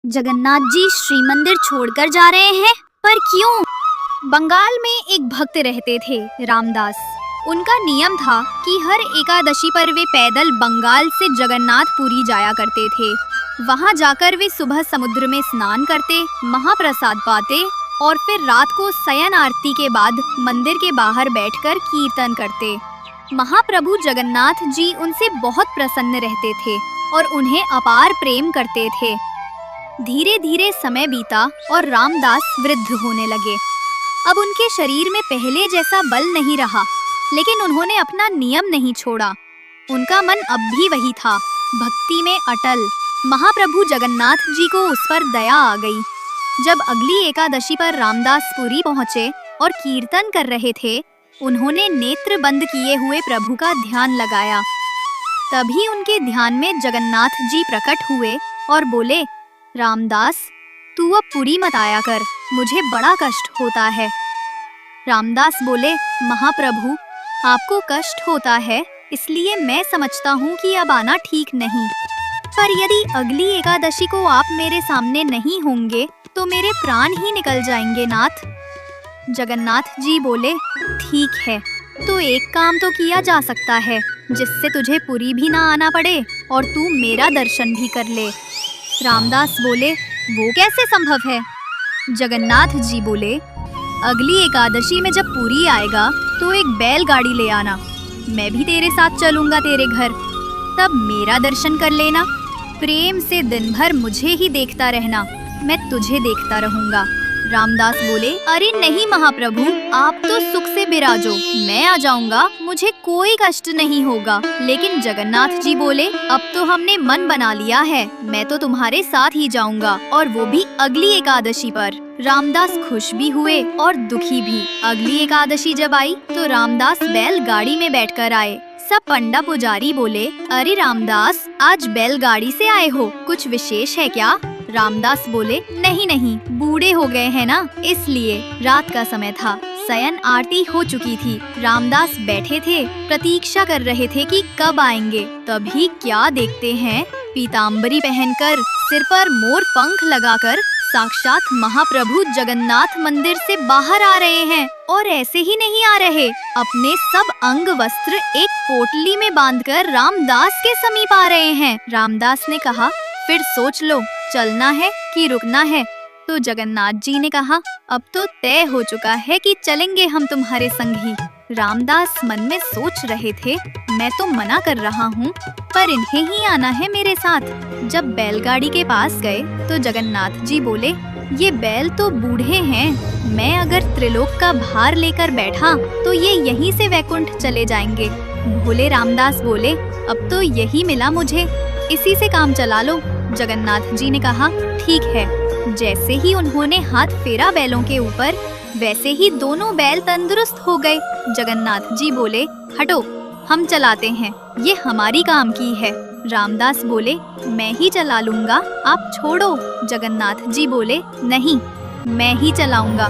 जगन्नाथ जी श्री मंदिर छोड़कर जा रहे हैं, पर क्यों? बंगाल में एक भक्त रहते थे, रामदास। उनका नियम था कि हर एकादशी पर वे पैदल बंगाल से जगन्नाथपुरी जाया करते थे। वहां जाकर वे सुबह समुद्र में स्नान करते, महाप्रसाद पाते और फिर रात को शयन आरती के बाद मंदिर के बाहर बैठकर कीर्तन करते। महाप्रभु जगन्नाथ जी उनसे बहुत प्रसन्न रहते थे और उन्हें अपार प्रेम करते थे। धीरे धीरे समय बीता और रामदास वृद्ध होने लगे। अब उनके शरीर में पहले जैसा बल नहीं रहा, लेकिन उन्होंने अपना नियम नहीं छोड़ा। उनका मन अब भी वही था, भक्ति में अटल। महाप्रभु जगन्नाथ जी को उस पर दया आ गई। जब अगली एकादशी पर रामदासपुरी पहुँचे और कीर्तन कर रहे थे, उन्होंने नेत्र बंद किए हुए प्रभु का ध्यान लगाया। तभी उनके ध्यान में जगन्नाथ जी प्रकट हुए और बोले, रामदास, तू अब पुरी मत आया कर, मुझे बड़ा कष्ट होता है। रामदास बोले, महाप्रभु, आपको कष्ट होता है इसलिए मैं समझता हूँ कि अब आना ठीक नहीं, पर यदि अगली एकादशी को आप मेरे सामने नहीं होंगे तो मेरे प्राण ही निकल जाएंगे नाथ। जगन्नाथ जी बोले, ठीक है, तो एक काम तो किया जा सकता है जिससे तुझे पुरी भी ना आना पड़े और तू मेरा दर्शन भी कर ले। रामदास बोले, वो कैसे संभव है? जगन्नाथ जी बोले, अगली एकादशी में जब पुरी आएगा तो एक बैलगाड़ी ले आना, मैं भी तेरे साथ चलूंगा तेरे घर, तब मेरा दर्शन कर लेना। प्रेम से दिन भर मुझे ही देखता रहना, मैं तुझे देखता रहूंगा। रामदास बोले, अरे नहीं महाप्रभु, आप तो सुख से विराजो, मैं आ जाऊंगा, मुझे कोई कष्ट नहीं होगा। लेकिन जगन्नाथ जी बोले, अब तो हमने मन बना लिया है, मैं तो तुम्हारे साथ ही जाऊंगा, और वो भी अगली एकादशी पर। रामदास खुश भी हुए और दुखी भी। अगली एकादशी जब आई तो रामदास बैलगाड़ी में बैठकर आए। सब पंडा पुजारी बोले, अरे रामदास, आज बैलगाड़ी से आए हो, कुछ विशेष है क्या? रामदास बोले, नहीं नहीं, बूढ़े हो गए हैं ना, इसलिए। रात का समय था, शयन आरती हो चुकी थी। रामदास बैठे थे, प्रतीक्षा कर रहे थे कि कब आएंगे। तभी क्या देखते हैं, पीताम्बरी पहनकर, सिर पर मोर पंख लगाकर साक्षात महाप्रभु जगन्नाथ मंदिर से बाहर आ रहे हैं। और ऐसे ही नहीं आ रहे, अपने सब अंग वस्त्र एक पोटली में बांधकर रामदास के समीप आ रहे हैं। रामदास ने कहा, फिर सोच लो, चलना है कि रुकना है? तो जगन्नाथ जी ने कहा, अब तो तय हो चुका है कि चलेंगे हम तुम्हारे संग ही। रामदास मन में सोच रहे थे, मैं तो मना कर रहा हूँ, पर इन्हें ही आना है मेरे साथ। जब बैलगाड़ी के पास गए तो जगन्नाथ जी बोले, ये बैल तो बूढ़े हैं, मैं अगर त्रिलोक का भार लेकर बैठा तो ये यहीं से वैकुंठ चले जाएंगे। भोले रामदास बोले, अब तो यही मिला मुझे, इसी से काम चला लो। जगन्नाथ जी ने कहा, ठीक है। जैसे ही उन्होंने हाथ फेरा बैलों के ऊपर, वैसे ही दोनों बैल तंदुरुस्त हो गए। जगन्नाथ जी बोले, हटो, हम चलाते हैं, ये हमारी काम की है। रामदास बोले, मैं ही चला लूंगा, आप छोड़ो। जगन्नाथ जी बोले, नहीं, मैं ही चलाऊंगा।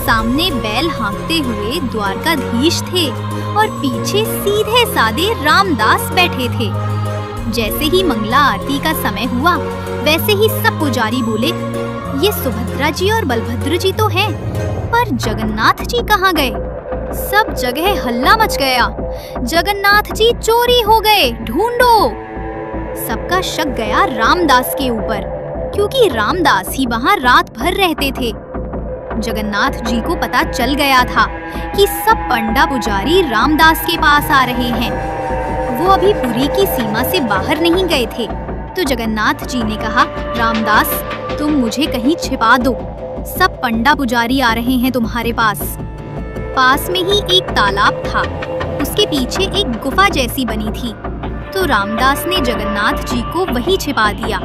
सामने बैल हाँकते हुए द्वारकाधीश थे और पीछे सीधे साधे रामदास बैठे थे। जैसे ही मंगला आरती का समय हुआ, वैसे ही सब पुजारी बोले, ये सुभद्रा जी और बलभद्र जी तो हैं, पर जगन्नाथ जी कहाँ गए? सब जगह हल्ला मच गया, जगन्नाथ जी चोरी हो गए, ढूंढो। सबका शक गया रामदास के ऊपर, क्योंकि रामदास ही वहाँ रात भर रहते थे। जगन्नाथ जी को पता चल गया था कि सब पंडा पुजारी रामदास के पास आ रहे हैं। वो अभी पुरी की सीमा से बाहर नहीं गए थे। तो जगन्नाथ जी ने कहा, रामदास, तुम मुझे कहीं छिपा दो, सब पंडा पुजारी आ रहे हैं तुम्हारे पास। पास में ही एक तालाब था, उसके पीछे एक गुफा जैसी बनी थी। तो रामदास ने जगन्नाथ जी को वहीं छिपा दिया,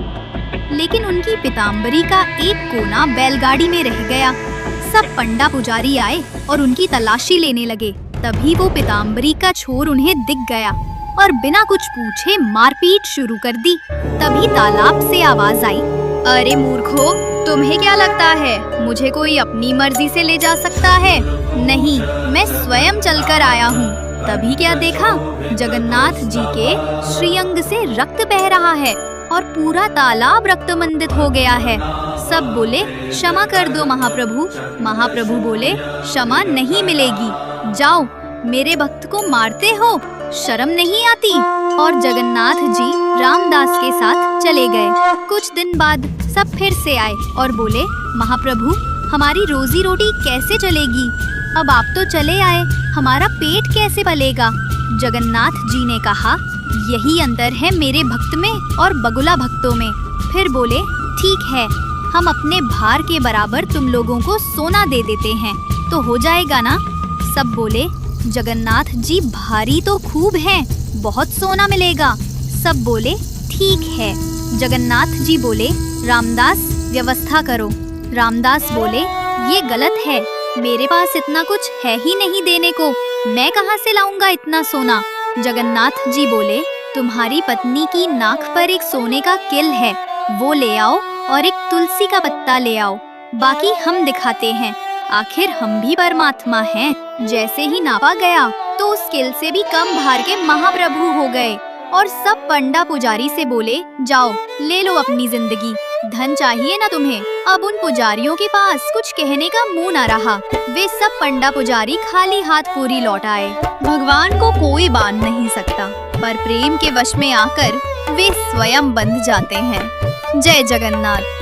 लेकिन उनकी पीताम्बरी का एक कोना बैलगाड़ी में रह गया। सब पंडा पुजारी आए और उनकी तलाशी लेने लगे। तभी वो पीताम्बरी का छोर उन्हें दिख गया और बिना कुछ पूछे मारपीट शुरू कर दी। तभी तालाब से आवाज आई, अरे मूर्खो, तुम्हें क्या लगता है मुझे कोई अपनी मर्जी से ले जा सकता है? नहीं, मैं स्वयं चलकर आया हूँ। तभी क्या देखा, जगन्नाथ जी के श्रीअंग से रक्त बह रहा है और पूरा तालाब रक्तमंडित हो गया है। सब बोले क्षमा कर दो महाप्रभु। महाप्रभु बोले क्षमा नहीं मिलेगी, जाओ, मेरे भक्त को मारते हो, शर्म नहीं आती। और जगन्नाथ जी रामदास के साथ चले गए। कुछ दिन बाद सब फिर से आए और बोले महाप्रभु, हमारी रोजी रोटी कैसे चलेगी? अब आप तो चले आए, हमारा पेट कैसे पलेगा? जगन्नाथ जी ने कहा, यही अंतर है मेरे भक्त में और बगुला भक्तों में। फिर बोले ठीक है, हम अपने भार के बराबर तुम लोगों को सोना दे देते हैं, तो हो जाएगा ना? सब बोले जगन्नाथ जी भारी तो खूब हैं, बहुत सोना मिलेगा। सब बोले ठीक है। जगन्नाथ जी बोले रामदास व्यवस्था करो। रामदास बोले ये गलत है, मेरे पास इतना कुछ है ही नहीं देने को, मैं कहाँ से लाऊंगा इतना सोना? जगन्नाथ जी बोले तुम्हारी पत्नी की नाक पर एक सोने का किल है, वो ले आओ और एक तुलसी का पत्ता ले आओ, बाकी हम दिखाते हैं, आखिर हम भी परमात्मा हैं। जैसे ही नापा गया तो उस किल से भी कम भार के महाप्रभु हो गए और सब पंडा पुजारी से बोले जाओ ले लो अपनी जिंदगी, धन चाहिए ना तुम्हें? अब उन पुजारियों के पास कुछ कहने का मुंह न रहा। वे सब पंडा पुजारी खाली हाथ पूरी लौट आए। भगवान को कोई बांध नहीं सकता, पर प्रेम के वश में आकर वे स्वयं बंध जाते हैं। जय जगन्नाथ।